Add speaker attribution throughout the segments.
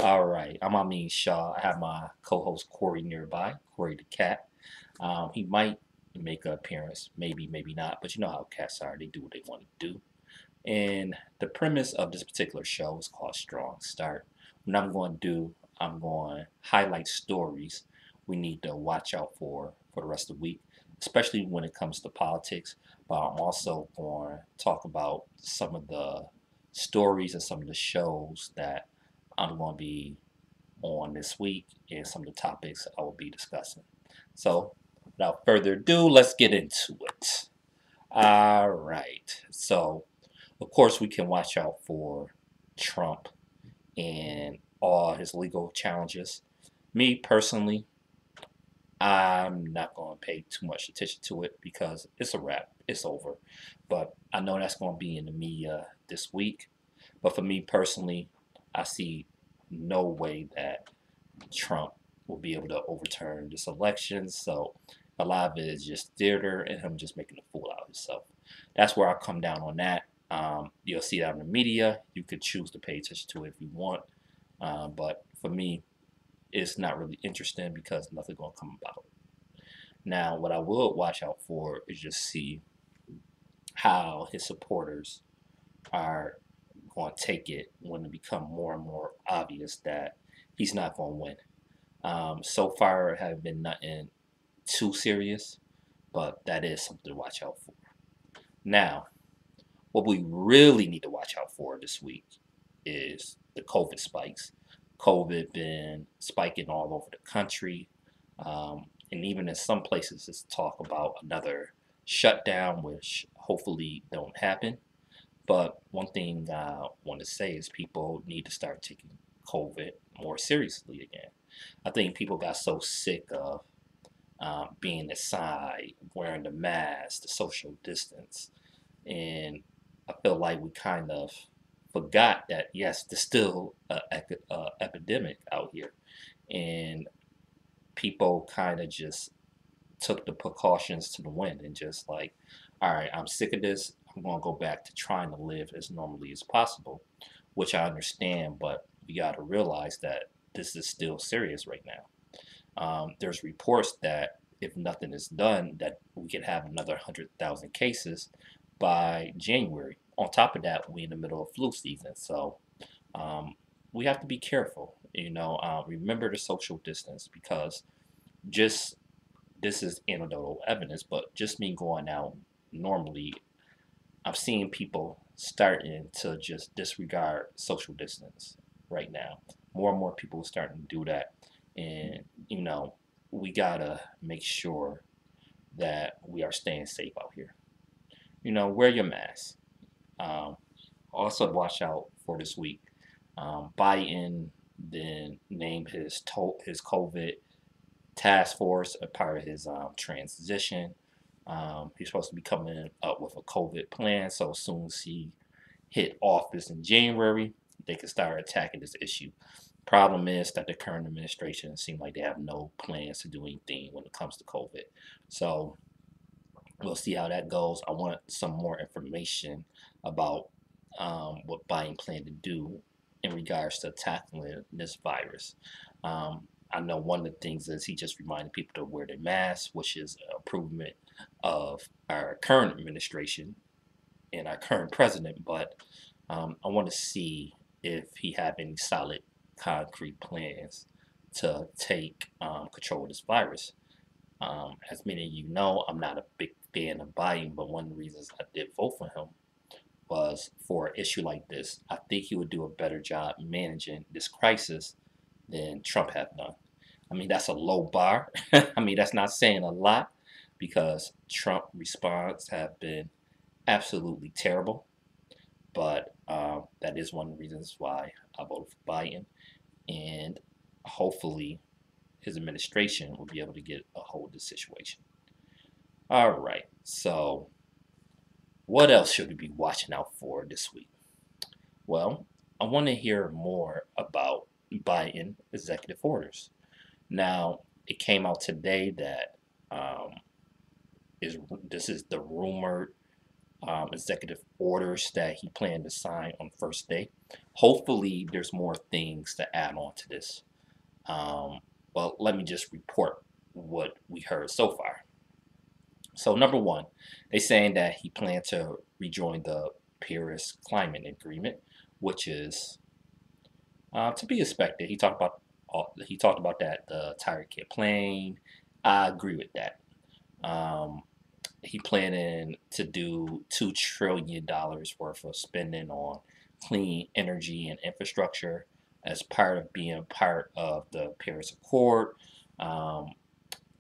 Speaker 1: All right, I'm Amin Shaw. I have my co-host Corey nearby, Corey the cat. He might make an appearance, maybe, maybe not, but you know how cats are. They do what they want to do. And the premise of this particular show is called Strong Start. What I'm going to do, I'm going to highlight stories we need to watch out for the rest of the week, especially when it comes to politics. But I'm also going to talk about some of the stories and some of the shows that I'm going to be on this week and some of the topics I will be discussing. So, without further ado, let's get into it. All right. So, of course, we can watch out for Trump and all his legal challenges. Me personally, I'm not going to pay too much attention to it because it's a wrap. It's over. But I know that's going to be in the media this week. But for me personally, I see no way that Trump will be able to overturn this election. So a lot of it is just theater and him just making a fool out of himself. That's where I come down on that. You'll see that in the media. You could choose to pay attention to it if you want. But for me, it's not really interesting because nothing's going to come about. Now, what I will watch out for is just see how his supporters are going to take it when it become more and more obvious that he's not going to win. So far, it have been nothing too serious, but that is something to watch out for. Now, what we really need to watch out for this week is the COVID spikes. COVID been spiking all over the country, and even in some places, it's talk about another shutdown, which hopefully don't happen. But one thing I want to say is people need to start taking COVID more seriously again. I think people got so sick of being inside, wearing the mask, the social distance, and I feel like we kind of forgot that yes, there's still an epidemic out here, and people kind of just took the precautions to the wind and just like, all right, I'm sick of this. I'm gonna go back to trying to live as normally as possible, which I understand, but we got to realize that this is still serious right now. There's reports that if nothing is done, that we could have another 100,000 cases by January. On top of that, we in the middle of flu season, so um, we have to be careful. Remember the social distance because just this is anecdotal evidence, but just me going out normally, I'm seeing people starting to just disregard social distance right now. More and more people are starting to do that, and we gotta make sure that we are staying safe out here. Wear your mask. Um, Also, watch out for this week. Biden then named his COVID task force a part of his transition. He's supposed to be coming up with a COVID plan, so as soon as he hit office in January, they can start attacking this issue. Problem is that the current administration seems like they have no plans to do anything when it comes to COVID. So we'll see how that goes. I want some more information about what Biden planned to do in regards to tackling this virus. I know one of the things is he just reminded people to wear their masks, which is an improvement of our current administration and our current president. But I want to see if he have any solid, concrete plans to take control of this virus. As many of you know, I'm not a big fan of Biden, but one of the reasons I did vote for him was for an issue like this. I think he would do a better job managing this crisis than Trump have done. I mean, that's a low bar. I mean, that's not saying a lot because Trump response have been absolutely terrible. But that is one of the reasons why I voted for Biden, and hopefully his administration will be able to get a hold of the situation. All right, so what else should we be watching out for this week? Well, I want to hear more about Biden executive orders. Now, it came out today that um, is this is the rumored executive orders that he planned to sign on first day. Hopefully, there's more things to add on to this. Um, well, let me just report what we heard so far. So, number one, they saying that he planned to rejoin the Paris Climate Agreement, which is to be expected. He talked about that the tire kick plane. I agree with that. Um, he planning to do $2 trillion worth of spending on clean energy and infrastructure as part of being part of the Paris Accord. Um,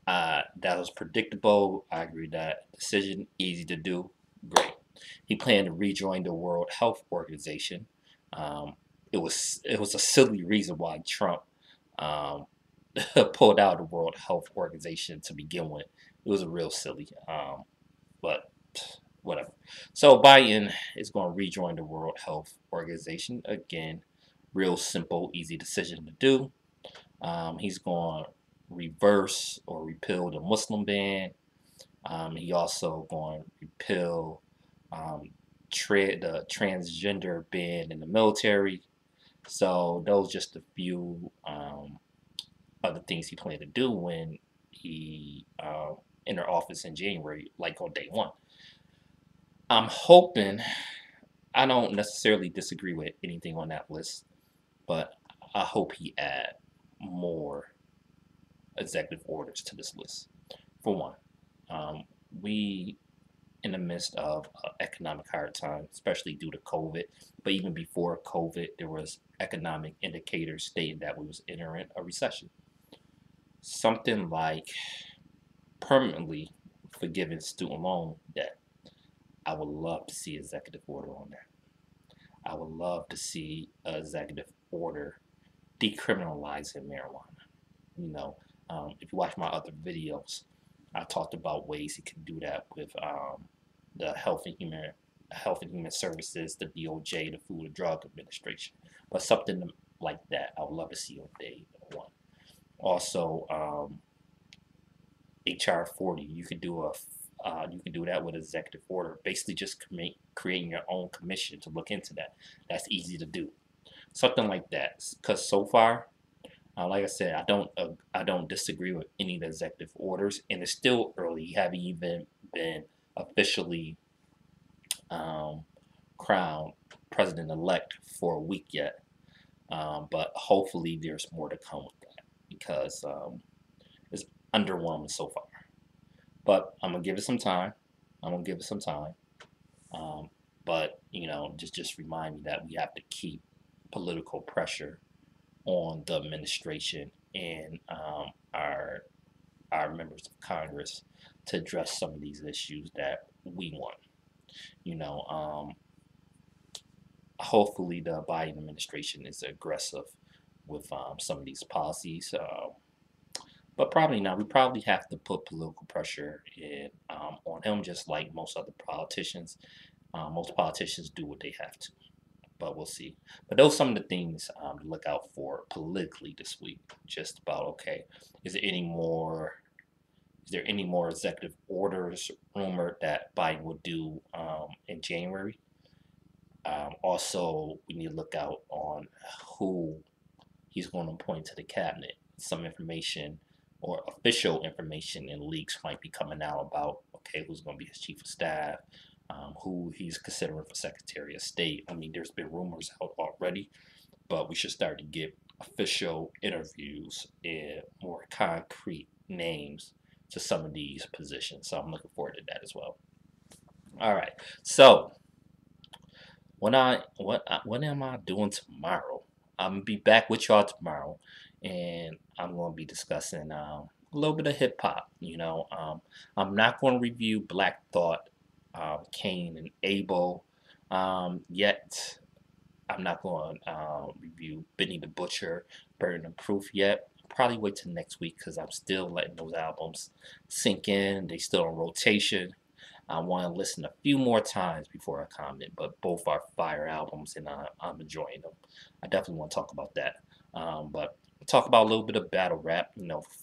Speaker 1: that was predictable. I agree with that decision. Easy to do. Great. He planned to rejoin the World Health Organization. Um, it was a silly reason why Trump um, pulled out of the World Health Organization to begin with. It was a real silly. But whatever. So Biden is going to rejoin the World Health Organization again. Real simple, easy decision to do. He's going to reverse or repeal the Muslim ban. He also going to repeal um, the transgender ban in the military. So those just a few other things he planned to do when he entered office in January, like on day one. I'm hoping I don't necessarily disagree with anything on that list, but I hope he add more executive orders to this list. For one, we in the midst of economic hard time, especially due to COVID. But even before COVID, there was economic indicators stating that we was entering a recession. Something like permanently forgiving student loan debt. I would love to see executive order on that. I would love to see an executive order decriminalizing marijuana. You know, if you watch my other videos, I talked about ways he can do that with the Health and Human Services, the DOJ, the Food and Drug Administration. But something like that, I would love to see on day one. Also, HR 40, you can do that with executive order. Basically, just creating your own commission to look into that. That's easy to do. Something like that. Because so far, like I said, I don't disagree with any of the executive orders, and it's still early. You haven't even been officially um, crowned president-elect for a week yet. But hopefully, there's more to come with that because it's underwhelming so far. But I'm gonna give it some time. I'm gonna give it some time. Um, but just remind me that we have to keep political pressure on the administration and our members of Congress to address some of these issues that we want. You know, hopefully the Biden administration is aggressive with some of these policies, but probably not. We probably have to put political pressure on him, just like most other politicians. Most politicians do what they have to, but we'll see. But those are some of the things to look out for politically this week. Just about okay. Is there any more? Is there any more executive orders rumored that Biden would do in January? Also, we need to look out on who he's going to appoint to the cabinet. Some information or official information and leaks might be coming out about okay, who's going to be his chief of staff, who he's considering for Secretary of State. I mean, there's been rumors out already, but we should start to get official interviews and more concrete names to some of these positions. So I'm looking forward to that as well. All right. So what am I doing tomorrow? I'm gonna be back with y'all tomorrow, and I'm gonna be discussing a little bit of hip hop. I'm not gonna review Black Thought, Cain and Abel yet. I'm not going to review Benny the Butcher, Burden of Proof yet. Probably wait till next week because I'm still letting those albums sink in. They still on rotation. I want to listen a few more times before I comment, but both are fire albums and I'm enjoying them. I definitely want to talk about that. But we'll talk about a little bit of battle rap,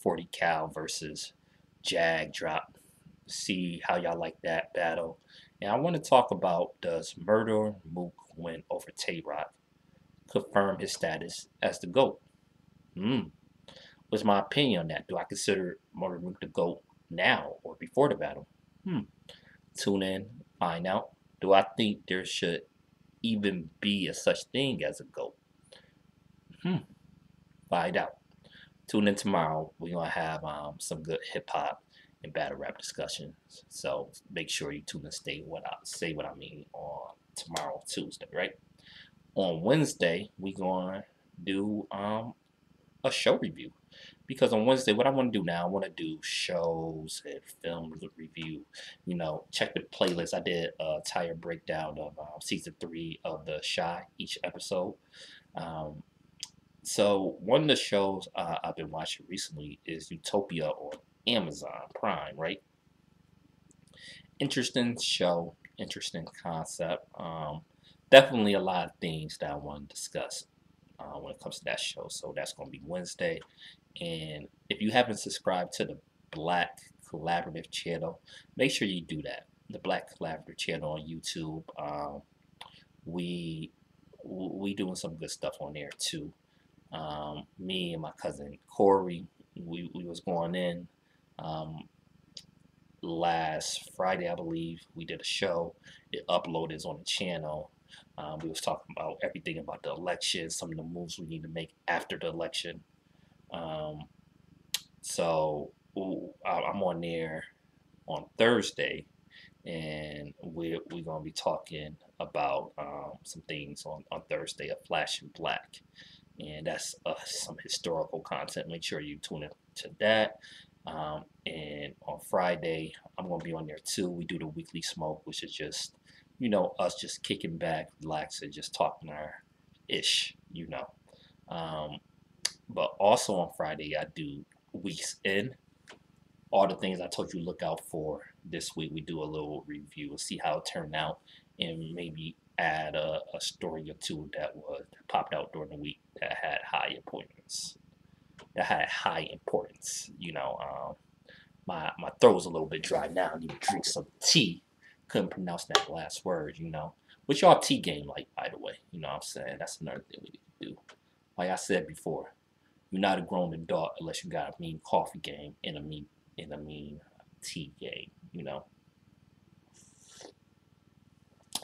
Speaker 1: 40 Cal versus Jag Drop. See how y'all like that battle. And I want to talk about, does Murder Mook win over Tay Rock confirm his status as the GOAT? Hmm. What's my opinion on that? Do I consider Murder Mook the GOAT now or before the battle? Hmm. Tune in, find out. Do I think there should even be a such thing as a GOAT? Hmm. Find out. Tune in tomorrow. We're gonna have some good hip hop and battle rap discussions. So make sure you tune in. Stay what I say what I mean on tomorrow, Tuesday, right? On Wednesday, we gonna do a show review, because on Wednesday, what I want to do now, I want to do shows and film review. Check the playlist. I did a entire breakdown of season 3 of The Shy, each episode. Um, so one of the shows I've been watching recently is Utopia on Amazon Prime, right? Interesting show, interesting concept. Definitely a lot of things that I want to discuss when it comes to that show. So that's going to be Wednesday. And if you haven't subscribed to the Black Collaborative channel, make sure you do that. The Black Collaborative channel on YouTube. We we doing some good stuff on there too. Me and my cousin Corey, we was going in um, last Friday, I believe. We did a show. It uploaded on the channel. We was talking about everything about the election, some of the moves we need to make after the election. Um, so I'm on there on Thursday, and we're gonna be talking about some things on Thursday of Flash and Black, and that's some historical content. Make sure you tune in to that. And on Friday, I'm gonna be on there too. We do the weekly smoke, which is just us just kicking back, relaxing, just talking our ish. Um, but also on Friday, I do weeks in, all the things I told you to look out for this week. We do a little review and see how it turned out, and maybe add a story or two that popped out during the week that had high importance. My throat was a little bit dry now. I need to drink some tea. Couldn't pronounce that last word. What's y'all tea game like, by the way? You know what I'm saying? That's another thing we need to do. Like I said before, you're not a grown adult unless you got a mean coffee game and a mean tea game.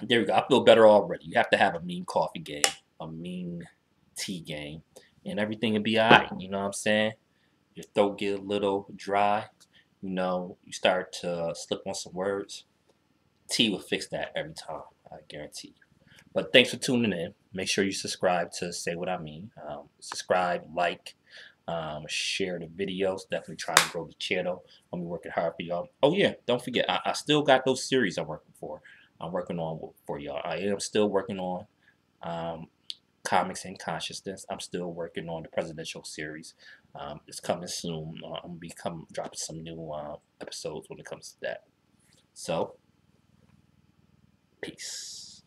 Speaker 1: There we go. I feel better already. You have to have a mean coffee game, a mean tea game, and everything will be alright. You know what I'm saying? Your throat get a little dry. You start to slip on some words. Tea will fix that every time. I guarantee you. But thanks for tuning in. Make sure you subscribe to Say What I Mean. Subscribe, like, share the videos. Definitely trying to grow the channel. I'm working hard for y'all. Oh yeah, don't forget, I still got those series I'm working for. I'm working on for y'all. I am still working on um, Comics and Consciousness. I'm still working on the presidential series. It's coming soon. I'm gonna be dropping some new episodes when it comes to that. So, peace.